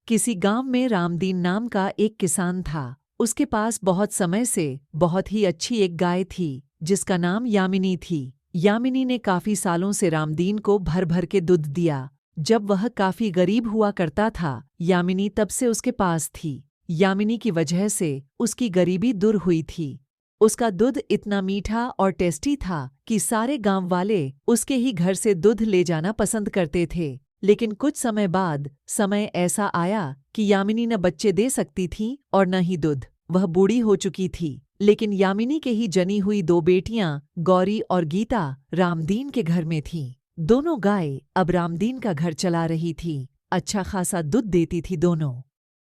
किसी गांव में रामदीन नाम का एक किसान था। उसके पास बहुत समय से बहुत ही अच्छी एक गाय थी जिसका नाम यामिनी थी। यामिनी ने काफी सालों से रामदीन को भर भर के दूध दिया। जब वह काफी गरीब हुआ करता था, यामिनी तब से उसके पास थी। यामिनी की वजह से उसकी गरीबी दूर हुई थी। उसका दूध इतना मीठा और टेस्टी था कि सारे गांव वाले उसके ही घर से दूध ले जाना पसंद करते थे। लेकिन कुछ समय बाद समय ऐसा आया कि यामिनी न बच्चे दे सकती थी और न ही दूध। वह बूढ़ी हो चुकी थी। लेकिन यामिनी के ही जनी हुई दो बेटियां गौरी और गीता रामदीन के घर में थीं। दोनों गाय अब रामदीन का घर चला रही थी। अच्छा खासा दूध देती थी दोनों।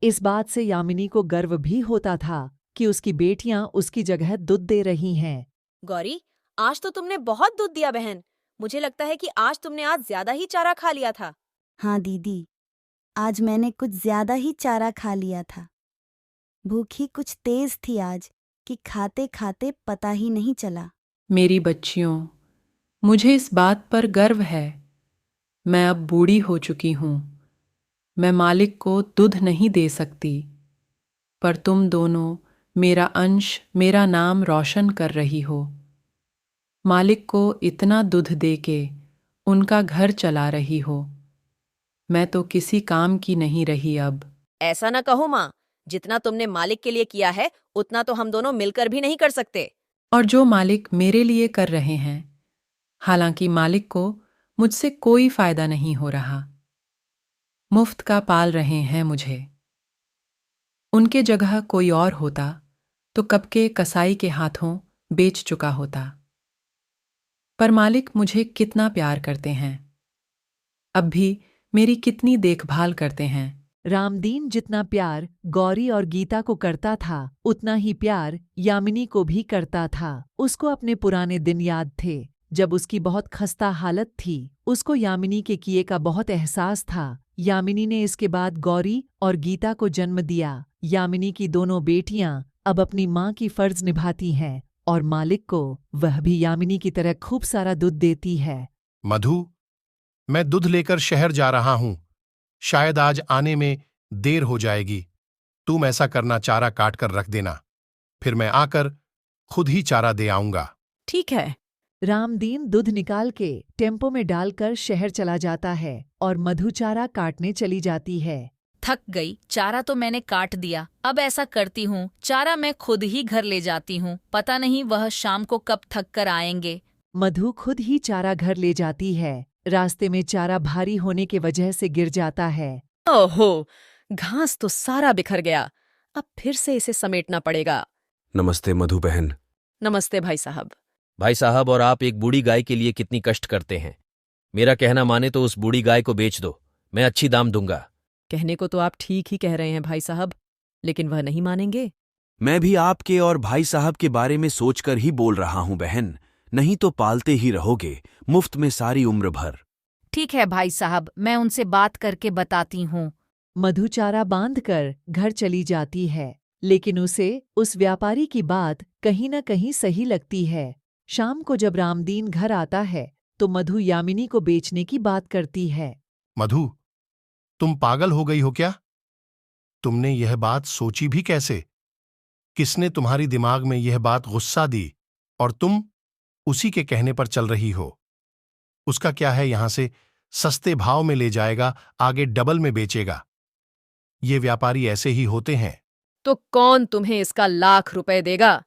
इस बात से यामिनी को गर्व भी होता था कि उसकी बेटियां उसकी जगह दूध दे रही हैं। गौरी, आज तो तुमने बहुत दूध दिया बहन। मुझे लगता है कि आज तुमने ज्यादा ही चारा खा लिया था। हाँ दीदी, आज मैंने कुछ ज्यादा ही चारा खा लिया था। भूख ही कुछ तेज थी आज कि खाते खाते पता ही नहीं चला। मेरी बच्चियों, मुझे इस बात पर गर्व है। मैं अब बूढ़ी हो चुकी हूँ। मैं मालिक को दूध नहीं दे सकती, पर तुम दोनों मेरा अंश, मेरा नाम रोशन कर रही हो। मालिक को इतना दूध दे के उनका घर चला रही हो। मैं तो किसी काम की नहीं रही अब। ऐसा न कहो माँ, जितना तुमने मालिक के लिए किया है उतना तो हम दोनों मिलकर भी नहीं कर सकते। और जो मालिक मेरे लिए कर रहे हैं, हालांकि मालिक को मुझसे कोई फायदा नहीं हो रहा। मुफ्त का पाल रहे हैं मुझे। उनके जगह कोई और होता तो कब के कसाई के हाथों बेच चुका होता। पर मालिक मुझे कितना प्यार करते हैं। अब भी मेरी कितनी देखभाल करते हैं। रामदीन जितना प्यार गौरी और गीता को करता था, उतना ही प्यार यामिनी को भी करता था। उसको अपने पुराने दिन याद थे, जब उसकी बहुत खस्ता हालत थी। उसको यामिनी के किए का बहुत एहसास था। यामिनी ने इसके बाद गौरी और गीता को जन्म दिया। यामिनी की दोनों बेटियां अब अपनी माँ की फर्ज निभाती हैं और मालिक को वह भी यामिनी की तरह खूब सारा दूध देती है। मधु, मैं दूध लेकर शहर जा रहा हूं। शायद आज आने में देर हो जाएगी। तुम ऐसा करना, चारा काट कर रख देना, फिर मैं आकर खुद ही चारा दे आऊंगा। ठीक है। रामदीन दूध निकाल के टेम्पो में डालकर शहर चला जाता है और मधु चारा काटने चली जाती है। थक गई, चारा तो मैंने काट दिया। अब ऐसा करती हूँ, चारा मैं खुद ही घर ले जाती हूँ। पता नहीं वह शाम को कब थक कर आएंगे। मधु खुद ही चारा घर ले जाती है। रास्ते में चारा भारी होने की वजह से गिर जाता है। ओहो, घास तो सारा बिखर गया। अब फिर से इसे समेटना पड़ेगा। नमस्ते मधु बहन। नमस्ते भाई साहब। भाई साहब, और आप एक बूढ़ी गाय के लिए कितनी कष्ट करते हैं। मेरा कहना माने तो उस बूढ़ी गाय को बेच दो, मैं अच्छी दाम दूंगा। कहने को तो आप ठीक ही कह रहे हैं भाई साहब, लेकिन वह नहीं मानेंगे। मैं भी आपके और भाई साहब के बारे में सोचकर ही बोल रहा हूं बहन। नहीं तो पालते ही रहोगे मुफ्त में सारी उम्र भर। ठीक है भाई साहब, मैं उनसे बात करके बताती हूँ। मधु चारा बांधकर घर चली जाती है, लेकिन उसे उस व्यापारी की बात कहीं न कहीं सही लगती है। शाम को जब रामदीन घर आता है तो मधु यामिनी को बेचने की बात करती है। मधु, तुम पागल हो गई हो क्या? तुमने यह बात सोची भी कैसे? किसने तुम्हारी दिमाग में यह बात गुस्सा दी और तुम उसी के कहने पर चल रही हो? उसका क्या है, यहां से सस्ते भाव में ले जाएगा, आगे डबल में बेचेगा। ये व्यापारी ऐसे ही होते हैं। तो कौन तुम्हें इसका लाख रुपए देगा?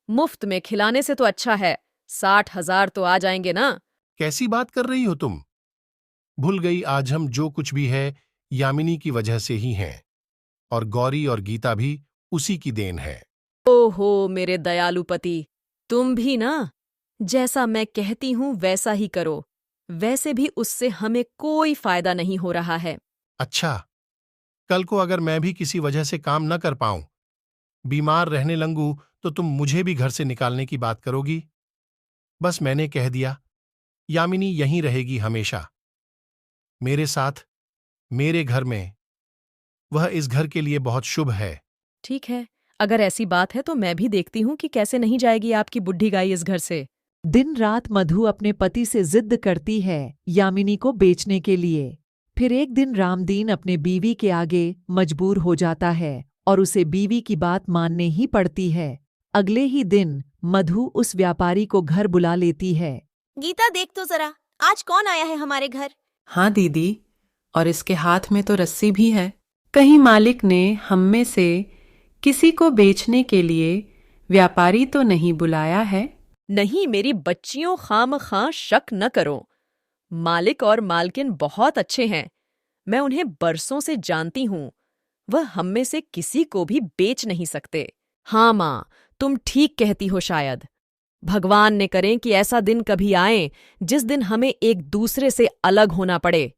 मुफ्त में खिलाने से तो अच्छा है 60,000 तो आ जाएंगे ना। कैसी बात कर रही हो तुम? भूल गई, आज हम जो कुछ भी है यामिनी की वजह से ही हैं, और गौरी और गीता भी उसी की देन है। ओहो मेरे दयालु पति, तुम भी ना जैसा मैं कहती हूं वैसा ही करो। वैसे भी उससे हमें कोई फायदा नहीं हो रहा है। अच्छा, कल को अगर मैं भी किसी वजह से काम न कर पाऊं, बीमार रहने लगूं, तो तुम मुझे भी घर से निकालने की बात करोगी? बस मैंने कह दिया, यामिनी यहीं रहेगी हमेशा, मेरे साथ, मेरे घर में। वह इस घर के लिए बहुत शुभ है। ठीक है, अगर ऐसी बात है तो मैं भी देखती हूँ कि कैसे नहीं जाएगी आपकी बुढ़ी गाय इस घर से। दिन रात मधु अपने पति से जिद करती है यामिनी को बेचने के लिए। फिर एक दिन रामदीन अपने बीवी के आगे मजबूर हो जाता है और उसे बीवी की बात मानने ही पड़ती है। अगले ही दिन मधु उस व्यापारी को घर बुला लेती है। गीता देख तो जरा, आज कौन आया है हमारे घर। हाँ दीदी, और इसके हाथ में तो रस्सी भी है। कहीं मालिक ने हम में से किसी को बेचने के लिए व्यापारी तो नहीं बुलाया है? नहीं, मेरी बच्चियों, खामखां शक न करो। मालिक और मालकिन बहुत अच्छे हैं। मैं उन्हें बरसों से जानती हूँ। वह हम में से किसी को भी बेच नहीं सकते। हाँ माँ, तुम ठीक कहती हो शायद। भगवान ने करें कि ऐसा दिन कभी आए जिस दिन हमें एक दूसरे से अलग होना पड़े।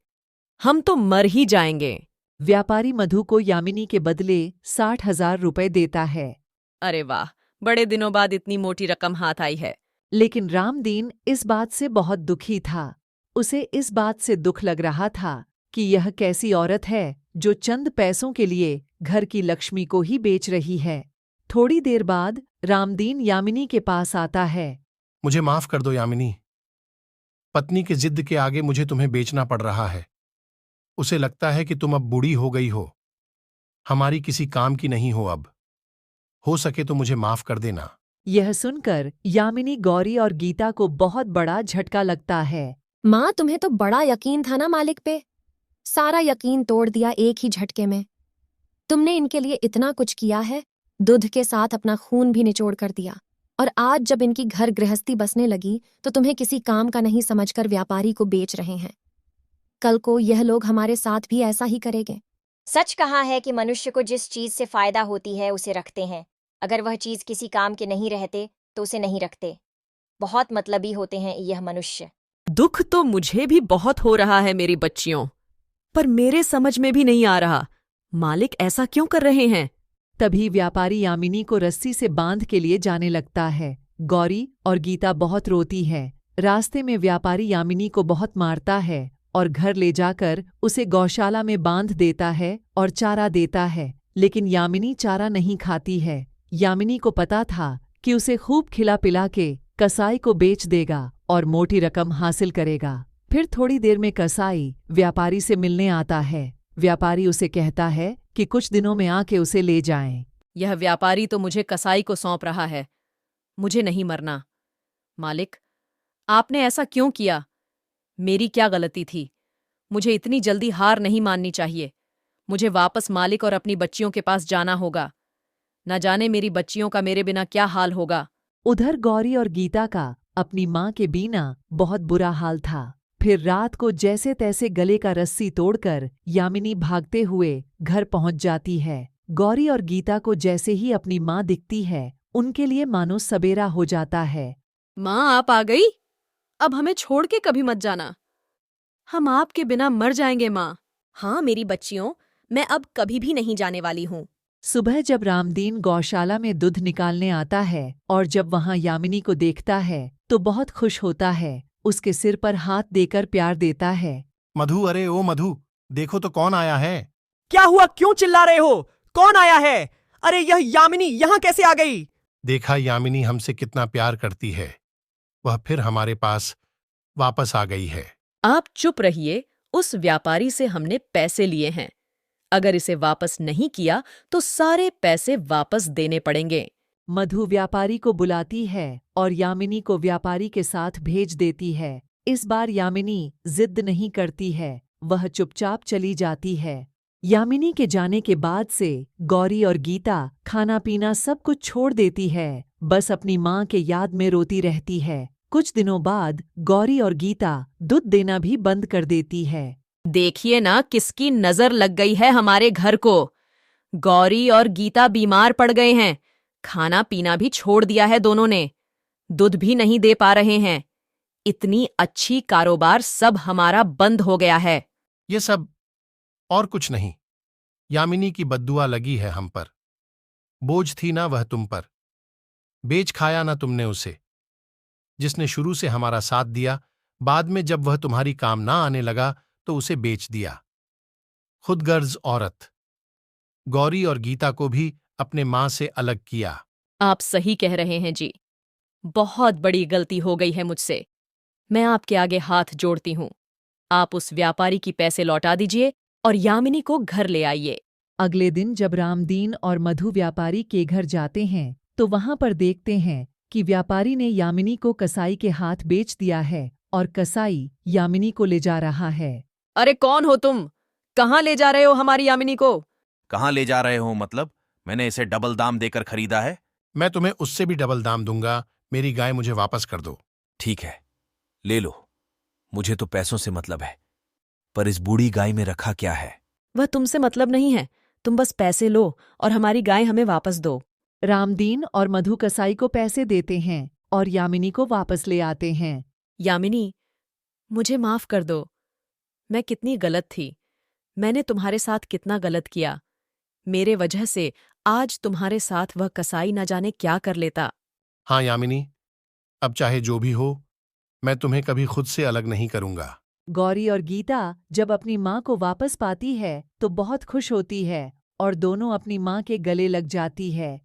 हम तो मर ही जाएंगे। व्यापारी मधु को यामिनी के बदले 60,000 रुपए देता है। अरे वाह, बड़े दिनों बाद इतनी मोटी रकम हाथ आई है। लेकिन रामदीन इस बात से बहुत दुखी था। उसे इस बात से दुख लग रहा था कि यह कैसी औरत है जो चंद पैसों के लिए घर की लक्ष्मी को ही बेच रही है। थोड़ी देर बाद रामदीन यामिनी के पास आता है। मुझे माफ कर दो यामिनी। पत्नी की जिद के आगे मुझे तुम्हें बेचना पड़ रहा है। उसे लगता है कि तुम अब बूढ़ी हो गई हो, हमारी किसी काम की नहीं हो अब। हो सके तो मुझे माफ कर देना। यह सुनकर यामिनी, गौरी और गीता को बहुत बड़ा झटका लगता है। माँ, तुम्हें तो बड़ा यकीन था ना मालिक पे। सारा यकीन तोड़ दिया एक ही झटके में। तुमने इनके लिए इतना कुछ किया है, दूध के साथ अपना खून भी निचोड़ कर दिया, और आज जब इनकी घर गृहस्थी बसने लगी तो तुम्हें किसी काम का नहीं समझकर व्यापारी को बेच रहे हैं। कल को यह लोग हमारे साथ भी ऐसा ही करेंगे। सच कहा है कि मनुष्य को जिस चीज से फायदा होती है उसे रखते हैं। अगर वह चीज किसी काम के नहीं रहते तो उसे नहीं रखते। बहुत मतलबी होते हैं यह मनुष्य। दुख तो मुझे भी बहुत हो रहा है मेरी बच्चियों, पर मेरे समझ में भी नहीं आ रहा मालिक ऐसा क्यों कर रहे हैं। तभी व्यापारी यामिनी को रस्सी से बांध के लिए जाने लगता है। गौरी और गीता बहुत रोती है। रास्ते में व्यापारी यामिनी को बहुत मारता है और घर ले जाकर उसे गौशाला में बांध देता है और चारा देता है। लेकिन यामिनी चारा नहीं खाती है। यामिनी को पता था कि उसे खूब खिला पिला के कसाई को बेच देगा और मोटी रकम हासिल करेगा। फिर थोड़ी देर में कसाई व्यापारी से मिलने आता है। व्यापारी उसे कहता है कि कुछ दिनों में आके उसे ले जाएं। यह व्यापारी तो मुझे कसाई को सौंप रहा है। मुझे नहीं मरना। मालिक, आपने ऐसा क्यों किया? मेरी क्या गलती थी? मुझे इतनी जल्दी हार नहीं माननी चाहिए। मुझे वापस मालिक और अपनी बच्चियों के पास जाना होगा। न जाने मेरी बच्चियों का मेरे बिना क्या हाल होगा। उधर गौरी और गीता का अपनी माँ के बिना बहुत बुरा हाल था। फिर रात को जैसे तैसे गले का रस्सी तोड़कर यामिनी भागते हुए घर पहुंच जाती है। गौरी और गीता को जैसे ही अपनी माँ दिखती है, उनके लिए मानो सबेरा हो जाता है। माँ, आप आ गई? अब हमें छोड़ के कभी मत जाना। हम आपके बिना मर जाएंगे माँ। हाँ मेरी बच्चियों, मैं अब कभी भी नहीं जाने वाली हूँ। सुबह जब रामदीन गौशाला में दूध निकालने आता है और जब वहां यामिनी को देखता है तो बहुत खुश होता है। उसके सिर पर हाथ देकर प्यार देता है। मधु, अरे ओ मधु, देखो तो कौन आया है। क्या हुआ? क्यों चिल्ला रहे हो? कौन आया है? अरे यह यामिनी यहाँ कैसे आ गई? देखा यामिनी हमसे कितना प्यार करती है। वह फिर हमारे पास वापस आ गई है। आप चुप रहिए। उस व्यापारी से हमने पैसे लिए हैं। अगर इसे वापस नहीं किया तो सारे पैसे वापस देने पड़ेंगे। मधु व्यापारी को बुलाती है और यामिनी को व्यापारी के साथ भेज देती है। इस बार यामिनी जिद नहीं करती है, वह चुपचाप चली जाती है। यामिनी के जाने के बाद से गौरी और गीता खाना पीना सब कुछ छोड़ देती है, बस अपनी माँ के याद में रोती रहती है। कुछ दिनों बाद गौरी और गीता दूध देना भी बंद कर देती है। देखिए ना, किसकी नजर लग गई है हमारे घर को। गौरी और गीता बीमार पड़ गए हैं। खाना पीना भी छोड़ दिया है दोनों ने। दूध भी नहीं दे पा रहे हैं। इतनी अच्छी कारोबार सब हमारा बंद हो गया है। ये सब और कुछ नहीं, यामिनी की बद्दुआ लगी है हम पर। बोझ थी ना वह तुम पर। बेच खाया ना तुमने उसे, जिसने शुरू से हमारा साथ दिया। बाद में जब वह तुम्हारी काम ना आने लगा तो उसे बेच दिया। खुदगर्ज औरत। गौरी और गीता को भी अपने मां से अलग किया। आप सही कह रहे हैं जी। बहुत बड़ी गलती हो गई है मुझसे। मैं आपके आगे हाथ जोड़ती हूँ। आप उस व्यापारी की पैसे लौटा दीजिए और यामिनी को घर ले आइए। अगले दिन जब रामदीन और मधु व्यापारी के घर जाते हैं तो वहां पर देखते हैं कि व्यापारी ने यामिनी को कसाई के हाथ बेच दिया है और कसाई यामिनी को ले जा रहा है। अरे कौन हो तुम? कहाँ ले जा रहे हो हमारी यामिनी को? कहाँ ले जा रहे हो मतलब? मैंने इसे डबल दाम देकर खरीदा है। मैं तुम्हें उससे भी डबल दाम दूंगा। मेरी गाय मुझे वापस कर दो। ठीक है, ले लो। मुझे तो पैसों से मतलब है, पर इस बूढ़ी गाय में रखा क्या है? वह तुमसे मतलब नहीं है। तुम बस पैसे लो और हमारी गाय हमें वापस दो। रामदीन और मधु कसाई को पैसे देते हैं और यामिनी को वापस ले आते हैं। यामिनी, मुझे माफ कर दो। मैं कितनी गलत थी। मैंने तुम्हारे साथ कितना गलत किया। मेरे वजह से आज तुम्हारे साथ वह कसाई न जाने क्या कर लेता। हाँ यामिनी, अब चाहे जो भी हो, मैं तुम्हें कभी खुद से अलग नहीं करूंगा। गौरी और गीता जब अपनी माँ को वापस पाती है तो बहुत खुश होती है और दोनों अपनी माँ के गले लग जाती है।